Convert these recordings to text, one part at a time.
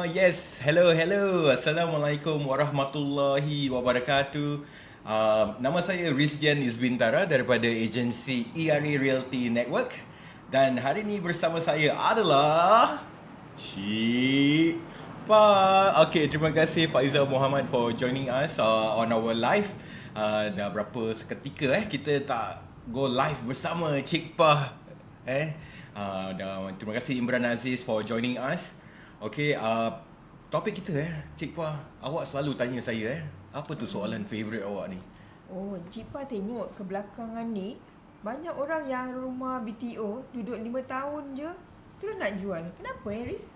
Yes, hello. Assalamualaikum warahmatullahi wabarakatuh. Nama saya Rizdian Izbintara daripada agensi ERA Realty Network. Dan hari ini bersama saya adalah Cik Pa. Okay, terima kasih Faizal Muhammad for joining us on our live. Dah berapa seketika kita tak go live bersama Cik Pa. Dan terima kasih Imran Aziz for joining us. Okay, topik kita Cik Pa, awak selalu tanya saya apa tu soalan favourite awak ni? Oh, Cipa tengok kebelakangan ni banyak orang yang rumah BTO duduk 5 tahun je terus nak jual. Kenapa Riz?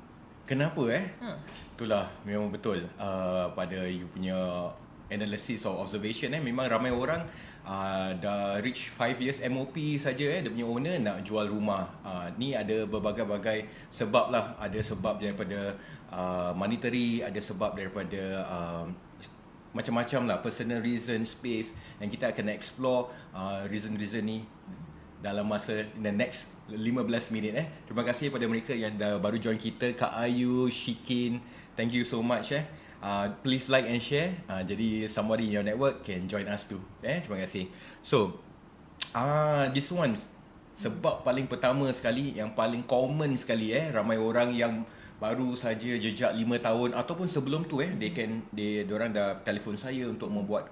Kenapa Ha. Itulah memang betul pada you punya analysis or observation memang ramai orang dah reach 5 years MOP saja dia punya owner nak jual rumah. Ni ada berbagai-bagai sebab lah. Ada sebab daripada monetary, ada sebab daripada macam-macam lah, personal reason, space, dan kita akan explore reason-reason ni dalam masa in the next 15 minit Terima kasih kepada mereka yang dah baru join kita, Kak Ayu, Shikin, thank you so much please like and share. Jadi somebody in your network can join us too. Terima kasih. So, this one sebab paling pertama sekali, yang paling common sekali ramai orang yang baru saja jejak 5 tahun ataupun sebelum tu diorang dah telefon saya untuk membuat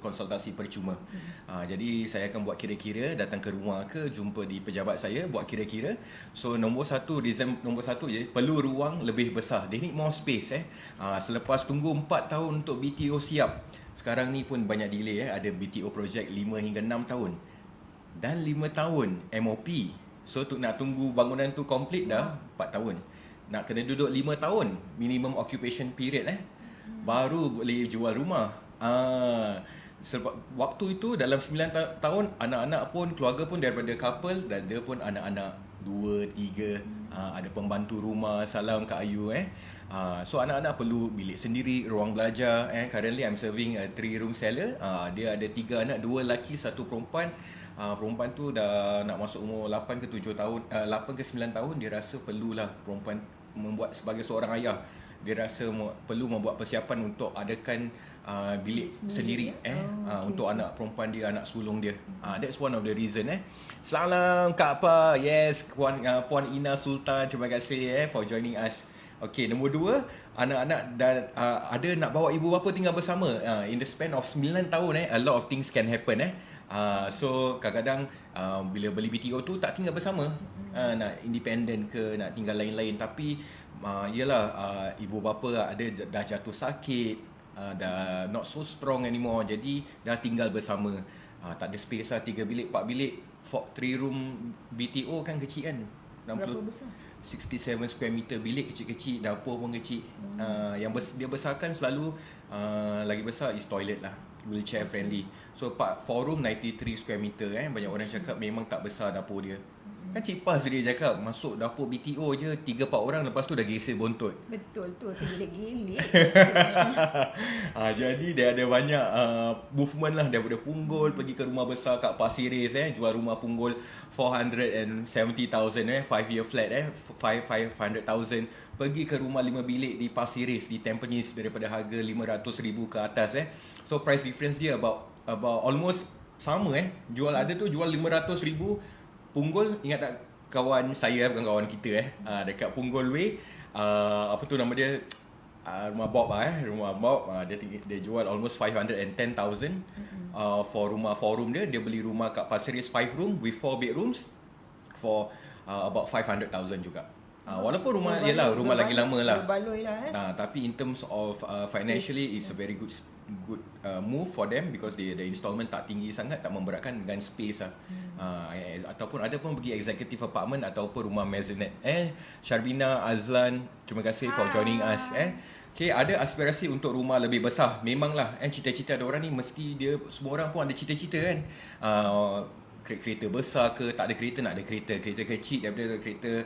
konsultasi percuma. Jadi saya akan buat kira-kira, datang ke rumah ke jumpa di pejabat saya, buat kira-kira. So reason nombor satu je, perlu ruang lebih besar. They need more space selepas tunggu 4 tahun untuk BTO siap. Sekarang ni pun banyak delay ada BTO project 5 hingga 6 tahun. Dan 5 tahun MOP. So nak tunggu bangunan tu complete dah 4 tahun. Nak kena duduk 5 tahun minimum occupation period baru boleh jual rumah. Sebab waktu itu dalam 9 tahun anak-anak pun, keluarga pun daripada couple, dan dia pun anak-anak 2, 3, ada pembantu rumah. Salam Kak Ayu So anak-anak perlu bilik sendiri, ruang belajar Currently I'm serving a 3-room seller. Dia ada 3 anak, 2 lelaki, 1 perempuan. Perempuan tu dah nak masuk umur 8 ke 7 tahun, 8 ke 9 tahun. Dia rasa perlulah perempuan membuat, sebagai seorang ayah, dia rasa perlu membuat persiapan untuk adakan bilik sendiri okay. Untuk anak perempuan dia, anak sulung dia. That's one of the reason Salam Kak Pa. Yes, Puan Ina Sultan, terima kasih for joining us. Okay, nombor 2, anak-anak dan ada nak bawa ibu bapa tinggal bersama. In the span of 9 tahun a lot of things can happen So kadang-kadang bila beli BTO tu tak tinggal bersama, nak independent ke, nak tinggal lain-lain. Tapi yelah, ibu bapa ada dah jatuh sakit, dah not so strong anymore, jadi dah tinggal bersama. Tak ada space 3 bilik, 4 bilik. 3 room BTO kan kecil kan, Berapa besar? 67 square meter, bilik kecil-kecil, dapur pun kecil. Yang dia besarkan selalu lagi besar is toilet lah, wheelchair friendly. So 4 room 93 square meter banyak orang cakap memang tak besar dapur dia. Kan Cik Pas dia cakap masuk dapur BTO je 3-4 orang, lepas tu dah gesek bontot. Betul tu, tergilik-gilik. Jadi dia ada banyak movement lah, daripada Punggol pergi ke rumah besar kat Pasir Ris jual rumah Punggol 470,000 5-year flat 500,000. Pergi ke rumah 5 bilik di Pasir Ris, di Tampines, daripada harga 500,000 ke atas So price difference dia about almost sama jual, ada tu jual 500,000 Punggol. Ingat tak kawan saya, bukan kawan kita dekat Punggol Way, apa tu nama dia, rumah Bob rumah Bob, dia jual almost 510,000 for rumah 4 room dia beli rumah kat Pasir Ris 5 room with 4 bedrooms for about 500,000 juga. Walaupun rumah lagi lama lah. Tapi in terms of financially it's a very good move for them, because the installment tak tinggi sangat, tak memberatkan, dengan space ataupun ada pun pergi executive apartment ataupun rumah maisonette. Syarbina Azlan, terima kasih for joining us. Okay, ada aspirasi untuk rumah lebih besar. Memanglah cita-cita ada orang ni, mesti dia, semua orang pun ada cita-cita kan. Kereta besar ke, tak ada kereta, nak ada kereta kecil, daripada kereta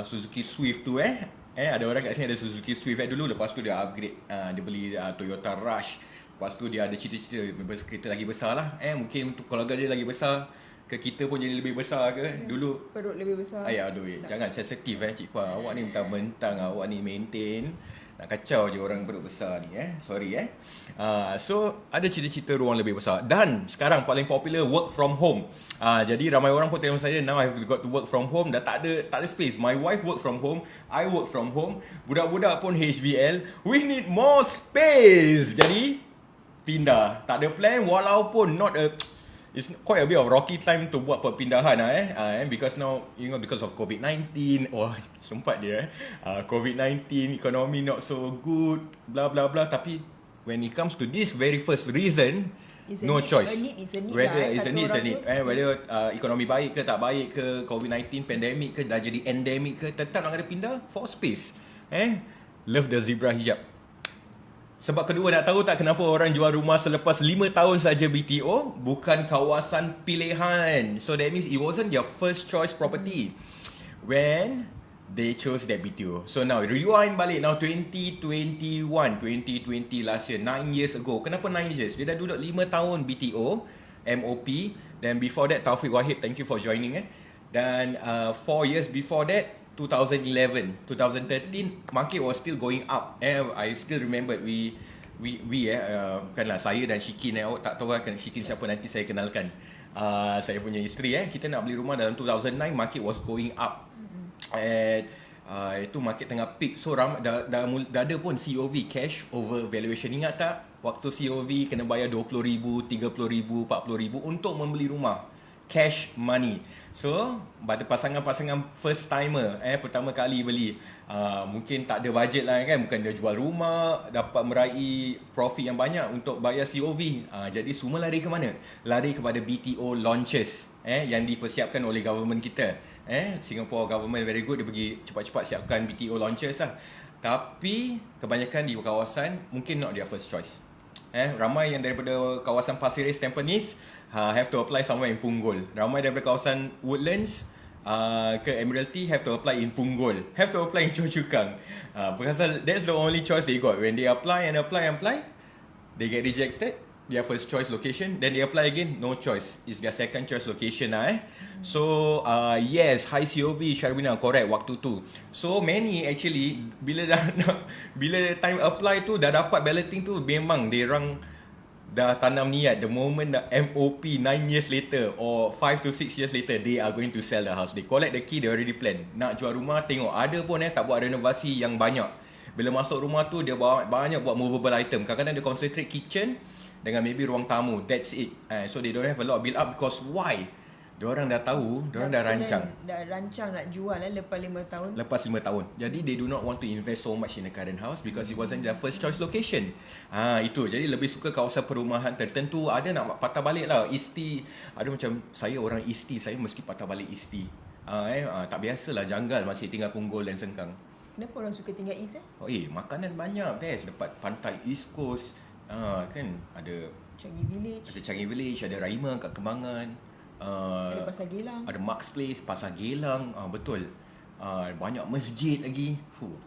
Suzuki Swift tu ada orang kat sini ada Suzuki Swift dulu, lepas tu dia upgrade, dia beli Toyota Rush. Lepas tu dia ada cita-cita kereta lagi besar lah. Mungkin untuk keluarga dia lagi besar, ke kita pun jadi lebih besar ke? Dulu Perut lebih besar. aduh, jangan sensitif Cik Fa. Awak ni mentang-mentang awak ni maintain. Nak kacau je orang perut besar ni Sorry So ada cita-cita ruang lebih besar. Dan sekarang paling popular, work from home. Jadi ramai orang pun tengok saya, now I've got to work from home. Dah tak ada space. My wife work from home, I work from home. Budak-budak pun HBL. We need more space. Jadi pindah. Tak ada plan, walaupun it's quite a bit of rocky time to buat perpindahan because now because of COVID-19. Sempat dia COVID-19, economy not so good, blah blah blah. Tapi when it comes to this very first reason, no choice. Whether it's a need, whether ekonomi baik ke tak baik ke, COVID-19 pandemic ke dah jadi endemic ke, tetap nak kena pindah for space. Love the zebra hijab. Sebab kedua, nak tahu tak kenapa orang jual rumah selepas 5 tahun saja BTO? Bukan kawasan pilihan. So that means it wasn't their first choice property when they chose that BTO. So now rewind balik, now 2020 last year, 9 years ago. Kenapa 9 years? Dia dah duduk 5 tahun BTO MOP. Then before that, Taufik Wahid, thank you for joining. Dan 4 years before that, 2011, 2013, market was still going up. I still remember we bukanlah saya dan Shikin. Awak tak tahu kan Shikin siapa, nanti saya kenalkan. Saya punya isteri. Kita nak beli rumah dalam 2009, market was going up. And itu market tengah peak. So dah ada pun COV, cash over valuation. Ingat tak waktu COV kena bayar RM20,000, RM30,000, RM40,000 untuk membeli rumah, cash money. So pada pasangan-pasangan first timer pertama kali beli, mungkin tak ada budget lah kan, bukan dia jual rumah dapat meraih profit yang banyak untuk bayar COV. Jadi semua lari ke mana? Lari kepada BTO launches yang dipersiapkan oleh government kita. Singapore government very good, dia pergi cepat-cepat siapkan BTO launches lah. Tapi kebanyakan di kawasan mungkin not their first choice. Ramai yang daripada kawasan Pasir Ris, Tampines have to apply somewhere in Punggol. Ramai daripada kawasan Woodlands ke Admiralty have to apply in Punggol, have to apply in Choa Chu Kang. Because that's the only choice they got. When they apply, they get rejected, their first choice location, then they apply again, no choice, it's their second choice location So yes, high COV Syarwina, correct, waktu tu. So many actually bila time apply tu dah dapat balloting tu, memang diorang dah tanam niat, the moment MOP 9 years later or 5 to 6 years later, they are going to sell the house. They collect the key, they already plan nak jual rumah. Tengok ada pun tak buat renovasi yang banyak. Bila masuk rumah tu, dia banyak buat movable item. Kadang-kadang dia concentrate kitchen dengan maybe ruang tamu, that's it. So they don't have a lot of build up, because why? Diorang dah tahu, diorang dah rancang. Dah rancang nak jual lepas 5 tahun. Lepas 5 tahun. Jadi they do not want to invest so much in the current house because it wasn't their first choice location. Itu. Jadi lebih suka kawasan perumahan tertentu. Ada nak patah balik lah. Isti. Ada macam saya orang Isti, saya mesti patah balik Isti. Tak biasalah, janggal masih tinggal Punggol dan Sengkang. Kenapa orang suka tinggal East makanan banyak, best. Dapat pantai East Coast. Kan ada Changi Village, ada Raima kat Kembangan. Ada Pasar Gelang, ada Mark's Place, Pasar Gelang, betul. Banyak masjid lagi.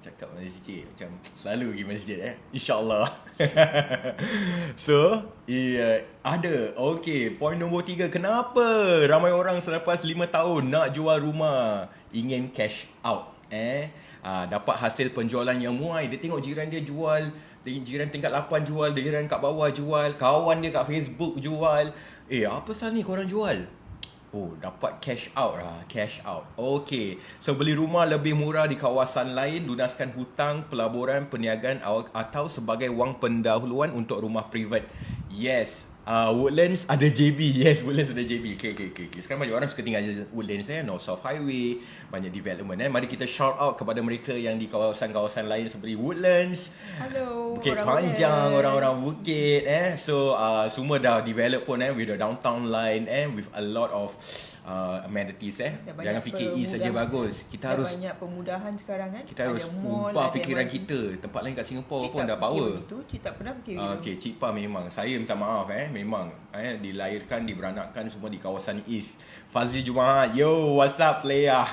Cakap masjid macam selalu pergi masjid InsyaAllah. So ada. Okay, point nombor 3. Kenapa ramai orang selepas 5 tahun nak jual rumah, ingin cash out? Dapat hasil penjualan yang muai. Dia tengok jiran dia jual, jiran tingkat 8 jual, jiran kat bawah jual, kawan dia kat Facebook jual. Apa sal ni korang jual? Dapat cash out lah. Cash out. Okay. So beli rumah lebih murah di kawasan lain, lunaskan hutang, pelaburan, perniagaan atau sebagai wang pendahuluan untuk rumah privat. Yes. Woodlands ada JB. Yes, Woodlands ada JB. Okay. Sekarang banyak orang suka tinggal Woodlands North South Highway, banyak development Mari kita shout out kepada mereka yang di kawasan-kawasan lain seperti Woodlands, Hello, Bukit Panjang, orang-orang Bukit So semua dah develop pun with the downtown line with a lot of amenities Jangan fikir east saja bagus. Kita harus banyak pemudahan sekarang Kita harus ubah fikiran kita. Tempat lain kat Singapore pun dah power. Cik tak pernah fikir begitu. Okay, Cik Pa memang. Saya minta maaf memang dilahirkan, diberanakkan semua di kawasan East. Fazli Jumaat, yo, what's up player?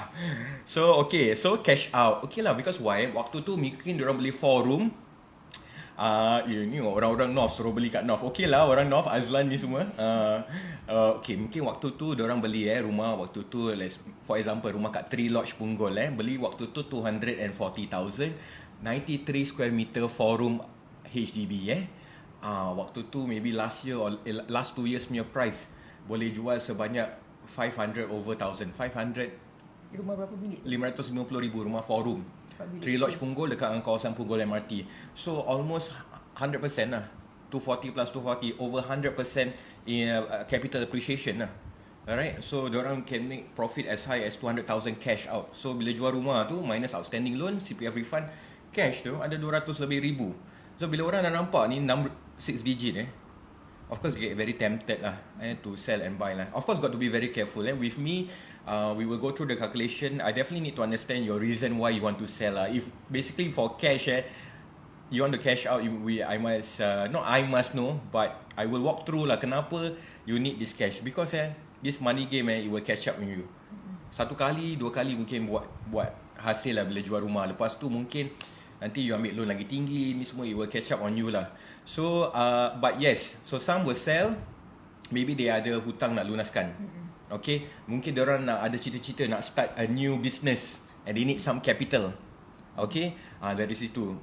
So okay, so cash out. Okay lah, because why? Waktu tu mungkin diorang beli 4 room, Ni orang-orang North suruh beli kat North. Okey lah orang North, Azlan ni semua. Okay, mungkin waktu tu diorang beli rumah waktu tu, for example rumah kat Tree Lodge Punggol beli waktu tu 240,000, 93 square meter 4 room HDB waktu tu maybe last year or last 2 years punya price boleh jual sebanyak 500 over 1,000. 500 Rumah berapa bilik? 550,000 rumah 4 room. Tree Lodge Punggol dekat kawasan Punggol MRT. So almost 100% lah. 240 plus 240 over 100% in capital appreciation lah. Alright, so diorang can make profit as high as 200,000 cash out. So bila jual rumah tu minus outstanding loan, CPF refund, cash tu ada 200 lebih ribu. So bila orang dah nampak ni 6 digit of course get very tempted lah to sell and buy lah. Of course got to be very careful With me, we will go through the calculation. I definitely need to understand your reason why you want to sell If basically for cash you want to cash out, I must know, but I will walk through lah kenapa you need this cash. Because this money game it will catch up with you. Satu kali, dua kali mungkin buat hasil lah bila jual rumah. Lepas tu mungkin nanti you ambil loan lagi tinggi, ni semua it will catch up on you lah. So but yes, so some will sell, maybe they ada hutang nak lunaskan. Okay, mungkin diorang nak ada cita-cita nak start a new business and they need some capital. Okay, dari situ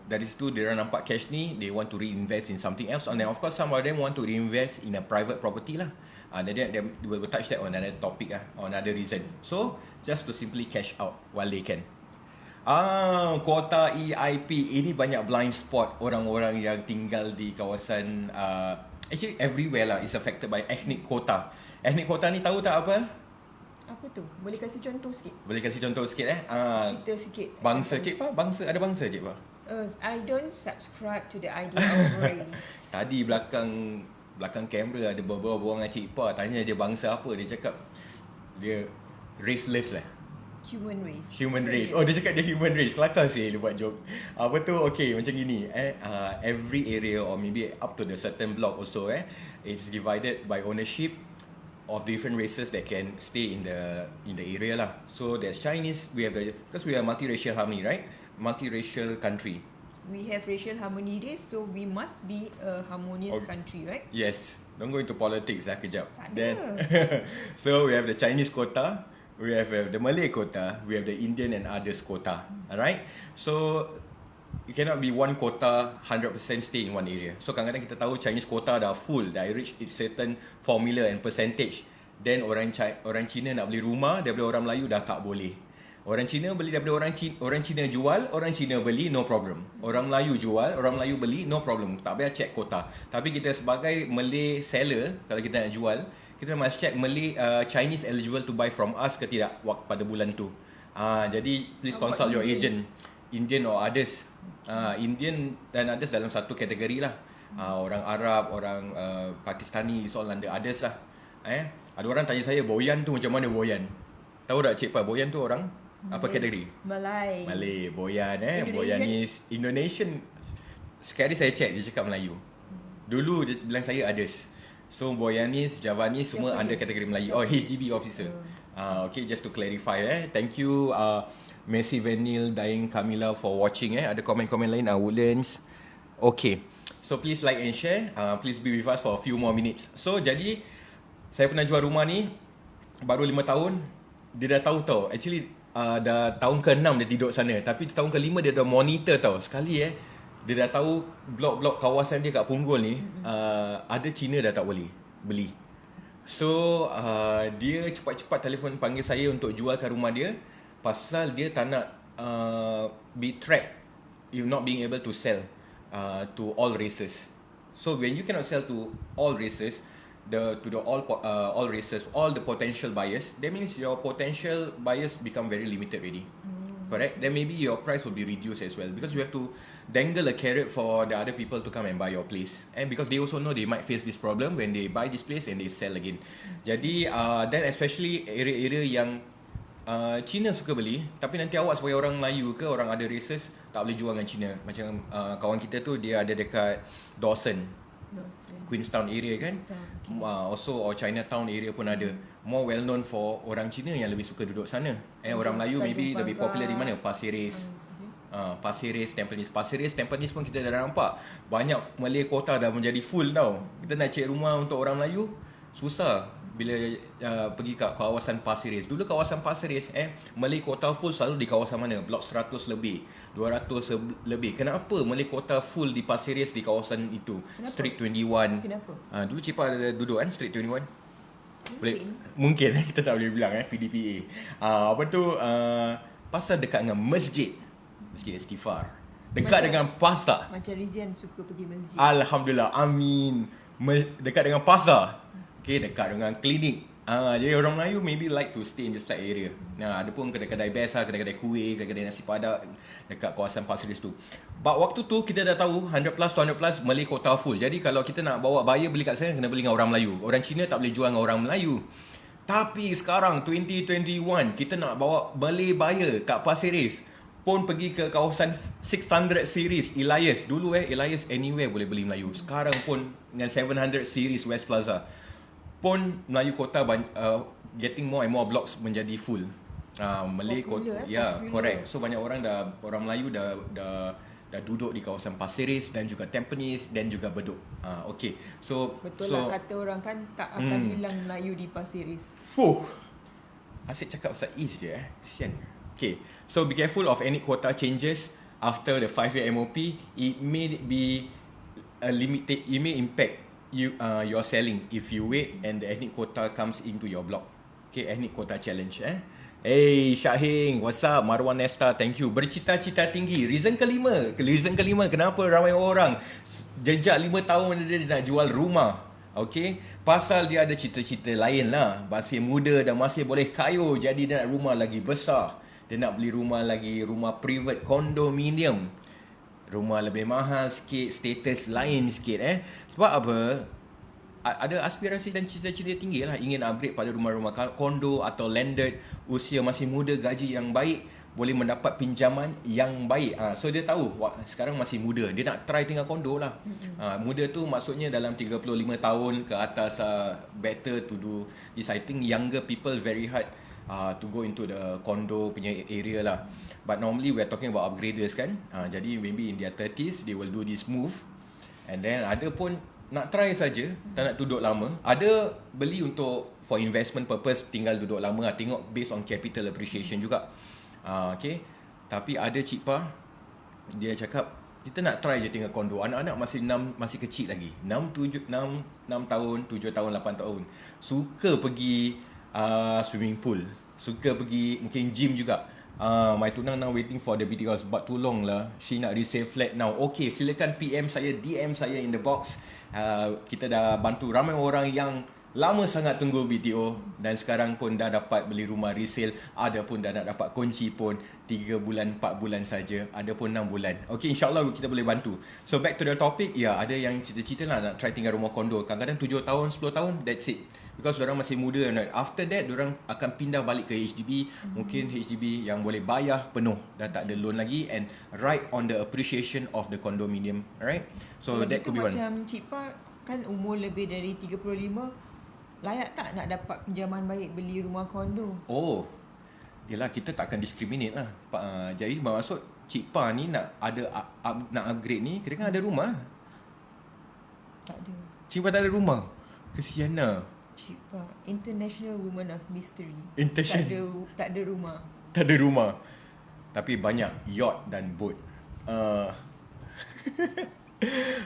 diorang nampak cash ni, they want to reinvest in something else. And then of course some of them want to reinvest in a private property lah. Then they will touch that on another topic on another reason. So just to simply cash out while they can. Kuota EIP ini banyak blind spot orang-orang yang tinggal di kawasan actually everywhere lah is affected by ethnic quota. Ethnic quota ni tahu tak apa? Apa tu? Boleh kasih contoh sikit? Boleh kasih contoh sikit Cerita sikit. Bangsa cik pa? Bangsa ada bangsa cik pa? I don't subscribe to the idea of race. Tadi belakang kamera ada berbual dengan cik pa, tanya dia bangsa apa, dia cakap dia raceless lah. Human race. Oh, dia cakap dia human race. Kelakar sih dia buat joke. Apa tu? Okay, macam gini. Every area or maybe up to the certain block also it's divided by ownership of different races that can stay in the area lah. So there's Chinese, because we are multiracial harmony, right? Multiracial country. We have racial harmony days, so we must be a harmonious country, right? Yes. Don't go into politics kejap. Tak ada. Then so we have the Chinese quota, we have the Malay quota, we have the Indian and others quota. Alright? So you cannot be one quota 100% stay in one area. So kadang-kadang kita tahu Chinese quota dah full, dah reach its certain formula and percentage. Then orang Cina nak beli rumah daripada orang Melayu dah tak boleh. Orang Cina beli daripada orang Cina jual, orang Cina beli, no problem. Orang Melayu jual, orang Melayu beli, no problem. Tak payah check quota. Tapi kita sebagai Malay seller, kalau kita nak jual, kita must check Malay Chinese eligible to buy from us ke tidak pada bulan tu. Jadi please consult your agent, Indian or others. Indian dan others dalam satu kategori lah. Orang Arab, orang Pakistani, is all under others lah. Ada orang tanya saya, Boyan tu macam mana Boyan? Tahu tak Cik Pa, Boyan tu orang apa kategori? Malay, Boyan Boyanese, Indonesian. Sekali saya check, dia cakap Melayu. Dulu dia bilang saya others. So Boyanese, Javanese semua under kategori Melayu. HDB officer. Okay, just to clarify Thank you Messi, Vanil, Daing, Camila for watching Ada komen-komen lain Woodlands. Okay, so please like and share. Please be with us for a few more minutes. So jadi saya pernah jual rumah ni baru 5 tahun. Dia dah tahu actually dah tahun ke-6 dia duduk sana. Tapi tahun ke-5 dia dah monitor sekali dia dah tahu blok-blok kawasan dia kat Punggol ni ada Cina dah tak boleh beli. So dia cepat-cepat telefon panggil saya untuk jualkan rumah dia. Pasal dia tak nak be trapped, you not being able to sell to all races. So when you cannot sell to all races, all races, all the potential buyers, that means your potential buyers become very limited already. Correct? Then maybe your price will be reduced as well, because you have to dangle a carrot for the other people to come and buy your place. And because they also know they might face this problem when they buy this place and they sell again. Jadi then especially area-area yang Cina suka beli, tapi nanti awak sebagai orang Melayu ke orang ada races tak boleh jual dengan Cina. Macam kawan kita tu dia ada dekat Dawson. Queenstown area kan. Also Chinatown area pun ada. More well known for orang Cina yang lebih suka duduk sana. Orang Melayu maybe lebih popular di mana? Pasir Ris. Pasir Ris, Tampines pun kita dah nampak banyak Malay kota dah menjadi full tau. Kita nak cari rumah untuk orang Melayu susah bila pergi kat kawasan Pasir Ris. Dulu kawasan Pasir Ris Malay kota full selalu di kawasan mana? Blok 100 lebih, 200 lebih. Kenapa Malay kota full di Pasir Ris di kawasan itu? Kenapa? Street 21. Kenapa? Dulu Cipa ada duduk kan Street 21? Mungkin kita tak boleh bilang PDPA. Apa tu pasal dekat dengan Masjid Istighfar. Dekat dengan pasar. Macam Rizian suka pergi masjid. Alhamdulillah, amin. Dekat dengan pasar. Okay, dekat dengan klinik. Jadi orang Melayu maybe like to stay in this side area. Ada pun kedai-kedai best lah, kedai-kedai kuih, kedai-kedai nasi padang dekat kawasan Pasir Ris tu. But waktu tu kita dah tahu 100 plus, 200 plus Malay kota full. Jadi kalau kita nak bawa buyer beli kat sana, kena beli dengan orang Melayu. Orang Cina tak boleh jual dengan orang Melayu. Tapi sekarang 2021 kita nak bawa Malay buyer kat Pasir Ris, pun pergi ke kawasan 600 series Elias. Dulu Elias anywhere boleh beli Melayu. Sekarang pun dengan 700 series West Plaza pun Melayu kota getting more and more blocks menjadi full. Malay kota, correct. So banyak orang Melayu dah duduk di kawasan Pasir Ris dan juga Tampines dan juga Bedok. Okay. So betul lah kata orang kan tak akan hilang Melayu di Pasir Ris. Asyik cakap Ustaz Is je kesian. Okay. So be careful of any quota changes after the 5-year MOP. It may be limited, it may impact your selling if you wait and the ethnic quota comes into your block. Okay, ethnic quota challenge. Hey Syahing, what's up? Marwan Nesta, thank you. Bercita-cita tinggi. Reason kelima kenapa ramai orang jejak 5 tahun dia nak jual rumah. Okay, pasal dia ada cita-cita lain lah. Masih muda dan masih boleh kayuh, jadi dia nak rumah lagi besar. Dia nak beli rumah lagi, rumah private, condominium. Rumah lebih mahal sikit, status lain sikit Sebab apa? Ada aspirasi dan cita-cita tinggi lah. Ingin upgrade pada rumah-rumah kondo atau landed. Usia masih muda, gaji yang baik, boleh mendapat pinjaman yang baik. So dia tahu sekarang masih muda, dia nak try tinggal kondo lah. Muda tu maksudnya dalam 35 tahun ke atas, better to do this. I think younger people very hard to go into the condo punya area lah. But normally we are talking about upgraders kan. Jadi maybe in their 30s they will do this move. And then ada pun nak try saja, tak nak duduk lama. Ada beli untuk for investment purpose, tinggal duduk lama, tengok based on capital appreciation juga. Okay. Tapi ada Cik Pa, dia cakap kita nak try je tinggal kondo. Anak-anak masih kecil lagi. 6 tahun, 7 tahun, 8 tahun. Suka pergi swimming pool, suka pergi mungkin gym juga. My tunang now waiting for the BTO but too long lah. She nak resale flat now. Okay, silakan PM saya, DM saya in the box. Kita dah bantu ramai orang yang lama sangat tunggu BTO dan sekarang pun dah dapat beli rumah resale. Ada pun dah nak dapat kunci pun 3 bulan, 4 bulan saja. Ada pun 6 bulan. Okay, insyaAllah kita boleh bantu. So back to the topic. Ada yang cita-cita lah nak try tinggal rumah kondo. Kadang-kadang 7 tahun, 10 tahun, that's it. Because diorang masih muda. After that, diorang akan pindah balik ke HDB. Mungkin HDB yang boleh bayar penuh. Dah tak ada loan lagi. And ride on the appreciation of the condominium. Alright? So that could be one. Macam Cik Pa kan umur lebih dari 35, layak tak nak dapat pinjaman baik beli rumah kondo? Yelah, kita tak akan discriminate lah. Jadi maksud Cik Pa ni nak upgrade ni, kira kan ada rumah? Tak ada. Cik Pa tak ada rumah? Kesian lah. Cik Pa, International Woman of Mystery. Tak ada rumah. Tak ada rumah. Tapi banyak yacht dan boat.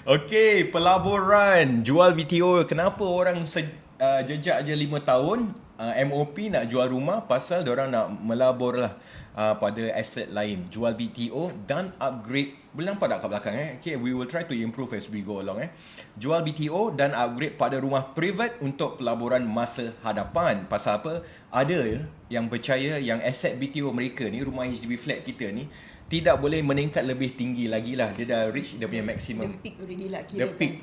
Okay, pelaburan jual BTO. Kenapa orang jejak je 5 tahun MOP nak jual rumah? Pasal diorang nak melabur lah pada aset lain. Jual BTO dan upgrade. Boleh nampak tak kat belakang Okay, we will try to improve as we go along Jual BTO dan upgrade pada rumah private untuk pelaburan masa hadapan. Pasal apa? Ada yang percaya yang aset BTO mereka ni, rumah HDB flat kita ni, tidak boleh meningkat lebih tinggi lagi lah. Dia dah reach dia punya maximum. The peak already lah kira. The peak.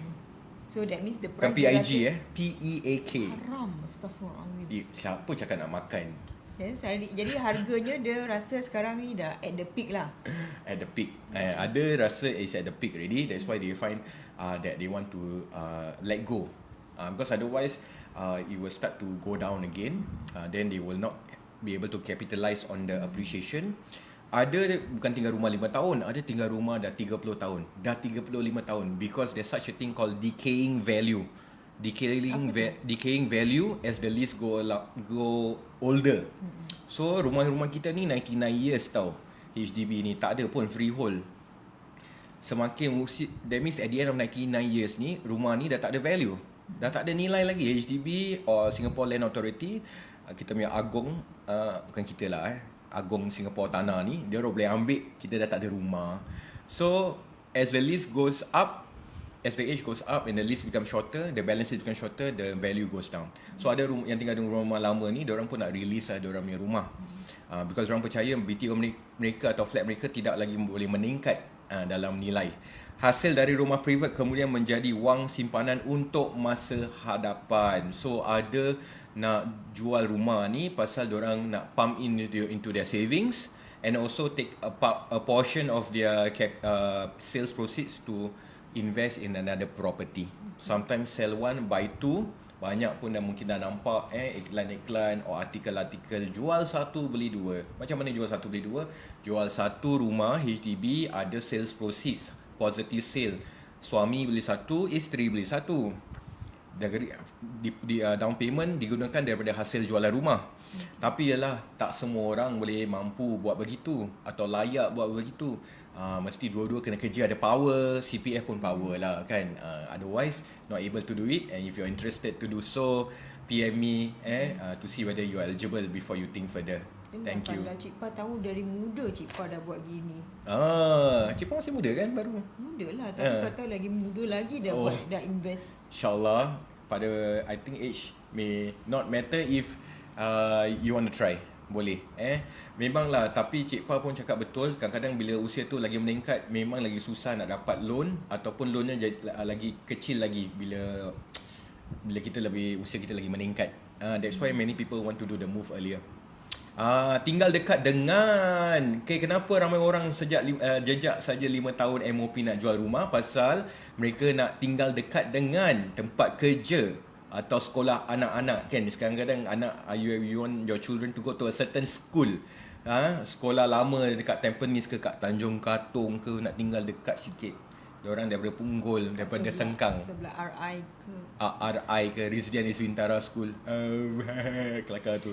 So that means the Kan price PIG PEAK. haram. Astaghfirullahaladzim. Siapa cakap nak makan? Jadi harganya dia rasa sekarang ni dah at the peak lah. At the peak. Ada rasa is at the peak already. That's why they find that they want to let go. Because otherwise it will start to go down again. Then they will not be able to capitalize on the appreciation. ada bukan tinggal rumah 5 tahun, ada tinggal rumah dah 30 tahun, dah 35 tahun, because there's such a thing called decaying value. Decaying value as the lease go older. So rumah-rumah kita ni 99 years tau. HDB ni tak ada pun freehold. Semakin usia, that means at the end of 99 years ni, rumah ni dah tak ada value, dah tak ada nilai lagi. HDB or Singapore Land Authority, kita punya agong, bukan kita lah agong Singapore tanah ni, dia orang boleh ambil, kita dah tak ada rumah. So as the lease goes up, as the age goes up and the lease become shorter, the balance become shorter, the value goes down. So ada yang tinggal di rumah lama ni, dia orang pun nak release lah dia orang punya rumah, because orang percaya BTO mereka atau flat mereka tidak lagi boleh meningkat dalam nilai. Hasil dari rumah private kemudian menjadi wang simpanan untuk masa hadapan. So ada nak jual rumah ni pasal diorang nak pump into their savings, and also take a portion of their sales proceeds to invest in another property. Sometimes sell one, buy two. Banyak pun dah mungkin dah nampak iklan-iklan atau artikel-artikel jual satu beli dua. Macam mana jual satu beli dua? Jual satu rumah HDB, ada sales proceeds, positive sale. Suami beli satu, isteri beli satu. Down payment digunakan daripada hasil jualan rumah. Tapi ialah tak semua orang boleh mampu buat begitu atau layak buat begitu. Mesti dua-dua kena kerja, ada power, CPF pun power lah kan. Otherwise not able to do it. And if you're interested to do so, PM me to see whether you are eligible before you think further. Thank you. Cik Pa tahu dari muda Cik Pa dah buat gini. Cik Pa masih muda kan baru? Muda lah, tapi kau tahu lagi muda lagi dah buat, dah invest. InsyaAllah pada I think age may not matter if you want to try. Boleh memanglah, tapi Cik Pa pun cakap betul, kadang-kadang bila usia tu lagi meningkat, memang lagi susah nak dapat loan, ataupun loannya lagi kecil lagi bila kita lebih, usia kita lagi meningkat. That's why many people want to do the move earlier. Tinggal dekat dengan kenapa ramai orang jejak saja 5 tahun MOP nak jual rumah? Pasal mereka nak tinggal dekat dengan tempat kerja atau sekolah anak-anak kan. Sekarang-kadang you want your children to go to a certain school, sekolah lama dekat Tampines ke kat Tanjung Katong ke, nak tinggal dekat sikit. Diorang daripada Punggol, daripada Sengkang, sebelah RI ke RI ke Rizdian Iswintara School, kelakar tu,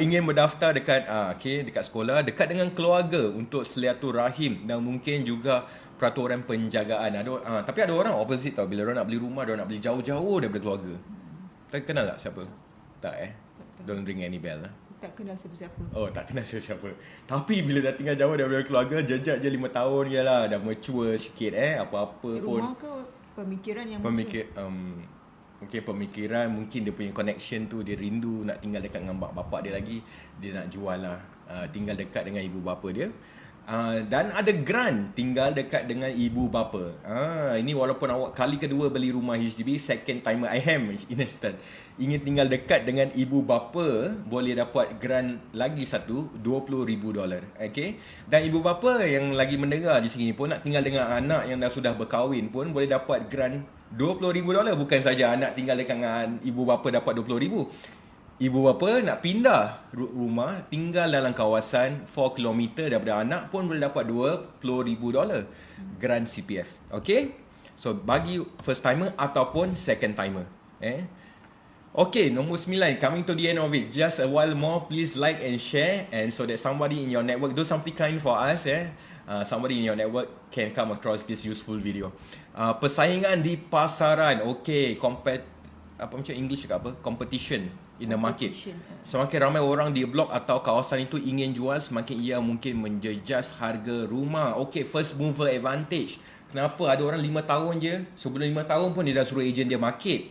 ingin berdaftar dekat dekat sekolah, dekat dengan keluarga untuk silaturahim, dan mungkin juga peraturan penjagaan. Tapi ada orang opposite tau, bila orang nak beli rumah, orang nak beli jauh-jauh daripada keluarga. Kenal tak siapa? Tak Don't ring any bell lah. tak kenal siapa-siapa. Oh, tak kenal siapa-siapa. Tapi bila dah tinggal jauh daripada keluarga, jejak je 5 tahun je lah, dah mature sikit apa-apa pun. Rumah ke pemikiran yang mungkin pemikiran, mungkin dia punya connection tu, dia rindu nak tinggal dekat dengan bapak dia lagi, dia nak jual lah, tinggal dekat dengan ibu bapa dia. Dan ada grant tinggal dekat dengan ibu bapa. Ini walaupun awak kali kedua beli rumah HDB, second timer I am instant, ingin tinggal dekat dengan ibu bapa, boleh dapat grant lagi satu $20,000. Okay? Dan ibu bapa yang lagi mendengar di sini pun nak tinggal dengan anak yang dah sudah berkahwin pun boleh dapat grant $20,000. Bukan saja anak tinggal dekat dengan ibu bapa dapat $20,000. Ibu bapa nak pindah rumah, tinggal dalam kawasan 4 km daripada anak pun boleh dapat $20,000 grant CPF. Okay? So bagi first timer ataupun second timer. Okay, nombor 9, coming to the end of it. Just a while more, please like and share, and so that somebody in your network do something kind for us. Somebody in your network can come across this useful video. Persaingan di pasaran. Okay, apa macam English cakap apa? Competition in the market. Semakin ramai orang di blok atau kawasan itu ingin jual, semakin ia mungkin menjejas harga rumah. Okay, first mover advantage. Kenapa ada orang 5 tahun je, sebelum 5 tahun pun dia dah suruh ejen dia market.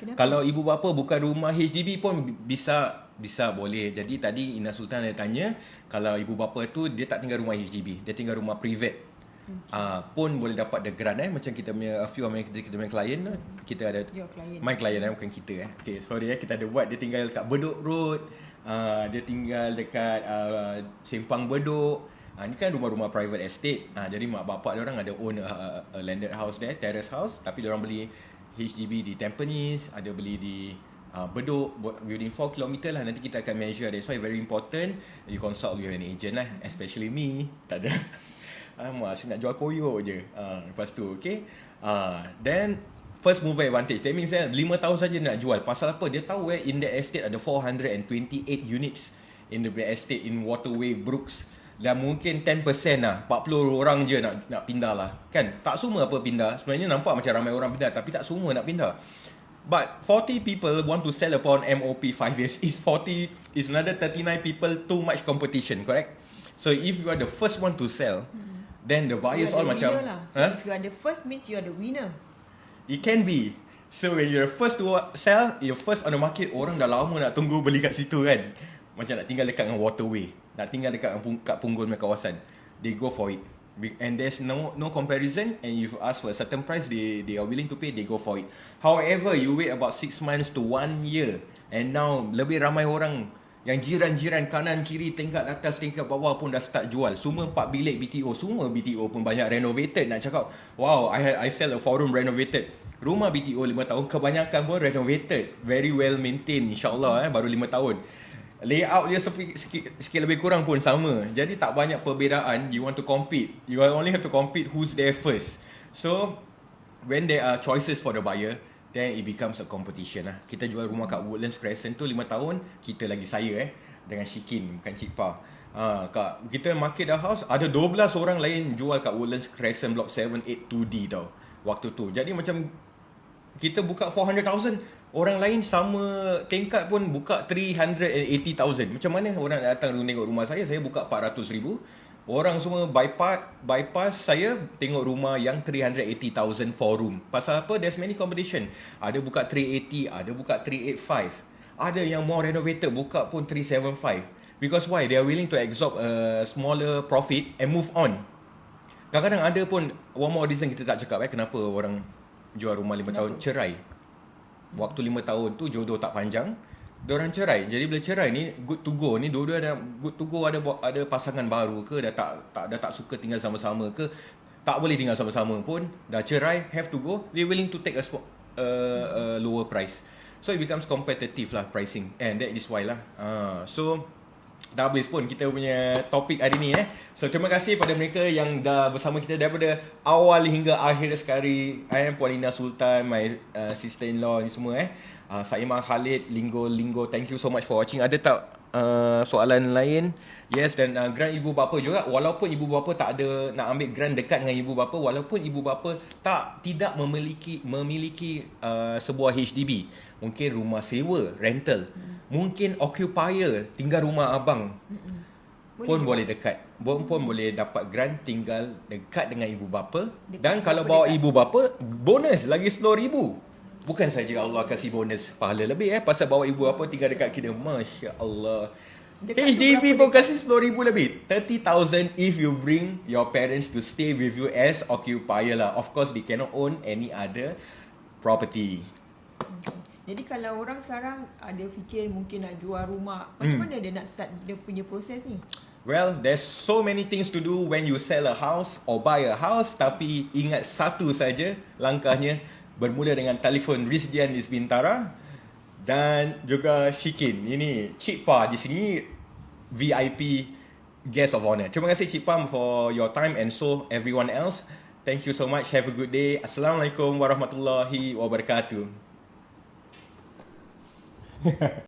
Kenapa? Kalau ibu bapa buka rumah HDB pun bisa boleh. Jadi tadi Ina Sultan ada tanya, kalau ibu bapa tu dia tak tinggal rumah HDB, dia tinggal rumah private, pun boleh dapat the grant. Macam kita punya a few of kita punya client, kita ada my client, bukan kita. Okay, sorry kita ada buat, dia tinggal dekat Bedok Road, dia tinggal dekat Sempang Bedok. Ni kan rumah-rumah private estate. Jadi mak bapak dia orang ada own a landed house there, terrace house, tapi dia orang beli HDB di Tampines, ada beli di Bedok within 4 km lah, nanti kita akan measure. That's why very important you consult with an agent lah, especially me. Tak ada alamak, saya nak jual koyok je. Lepas tu okay. Then first mover advantage, that means 5 tahun saja nak jual. Pasal apa? Dia tahu in the estate ada 428 units in the estate in Waterway Brooks, dan mungkin 10% lah, 40 orang je nak pindah lah kan. Tak semua apa pindah, sebenarnya nampak macam ramai orang pindah, tapi tak semua nak pindah. But 40 people want to sell upon MOP 5 years. Is another 39 people, too much competition, correct? So if you are the first one to sell, then the buyers all macam lah. So if you are the first means you are the winner. It can be. So when you're first to sell, you're first on the market, orang dah lama nak tunggu beli kat situ kan. Macam nak tinggal dekat dengan Waterway, nak tinggal dekat kat Punggol punya kawasan. They go for it. And there's no comparison, and if you ask for a certain price, they are willing to pay, they go for it. However, you wait about 6 months to 1 year, and now lebih ramai orang yang jiran-jiran kanan kiri, tingkat atas, tingkat bawah pun dah start jual. Semua 4 bilik BTO, semua BTO pun banyak renovated. Nak cakap, wow, I sell a 4 room renovated. Rumah BTO 5 tahun kebanyakan pun renovated, very well maintained, insyaAllah baru 5 tahun. Layout dia sikit lebih kurang pun sama. Jadi tak banyak perbezaan. You want to compete, you only have to compete who's there first. So when there are choices for the buyer, then it becomes a competition lah. Kita jual rumah kat Woodlands Crescent tu 5 tahun, kita lagi saya dengan Shikin, bukan Cik Pa. Kita market the house, ada 12 orang lain jual kat Woodlands Crescent Block 7, 8, 2D tau waktu tu. Jadi macam kita buka 400,000, orang lain sama tingkat pun buka 380,000. Macam mana orang datang tengok rumah saya buka 400,000. Orang semua bypass saya tengok rumah yang 380,000 4 room. Pasal apa? There's many competition. Ada buka 380, ada buka 385. Ada yang more renovated buka pun 375. Because why? They are willing to absorb a smaller profit and move on. Kadang-kadang ada pun one more reason kita tak cakap kenapa orang jual rumah 5 tahun, cerai. Waktu 5 tahun tu jodoh tak panjang, diorang cerai. Jadi bila cerai ni good to go, ni dua-dua dah good to go, ada pasangan baru ke, dah tak suka tinggal sama-sama ke, tak boleh tinggal sama-sama pun, dah cerai, have to go, they willing to take a lower price. So it becomes competitive lah pricing, and that is why lah. So dah habis pun kita punya topik hari ni So terima kasih pada mereka yang dah bersama kita daripada awal hingga akhir sekali. Puan Ina Sultan, my sister-in-law ni semua saya Mak Khalid, Linggo, thank you so much for watching. Ada tak soalan lain? Yes, dan grant ibu bapa juga. Walaupun ibu bapa tak ada nak ambil grant dekat dengan ibu bapa, walaupun ibu bapa tidak memiliki sebuah HDB, mungkin rumah sewa, rental, mungkin occupier, tinggal rumah abang, pun boleh dekat. Pun boleh dapat grant tinggal dekat dengan ibu bapa. Dan kalau bawa ibu bapa, bonus lagi 10,000. Bukan saja Allah kasih bonus pahala lebih pasal bawa ibu bapa tinggal dekat kita. Masya Allah. HDB pun kasih 10,000 lebih, 30,000 if you bring your parents to stay with you as occupier lah. Of course they cannot own any other property. Jadi kalau orang sekarang ada fikir mungkin nak jual rumah, macam mana dia nak start dia punya proses ni? Well, there's so many things to do when you sell a house or buy a house, tapi ingat satu saja langkahnya, bermula dengan telefon Rizdian di Bintara dan juga Shikin. Ini Cik Pa di sini, VIP guest of honor. Terima kasih Cik Pa for your time, and so everyone else. Thank you so much. Have a good day. Assalamualaikum warahmatullahi wabarakatuh.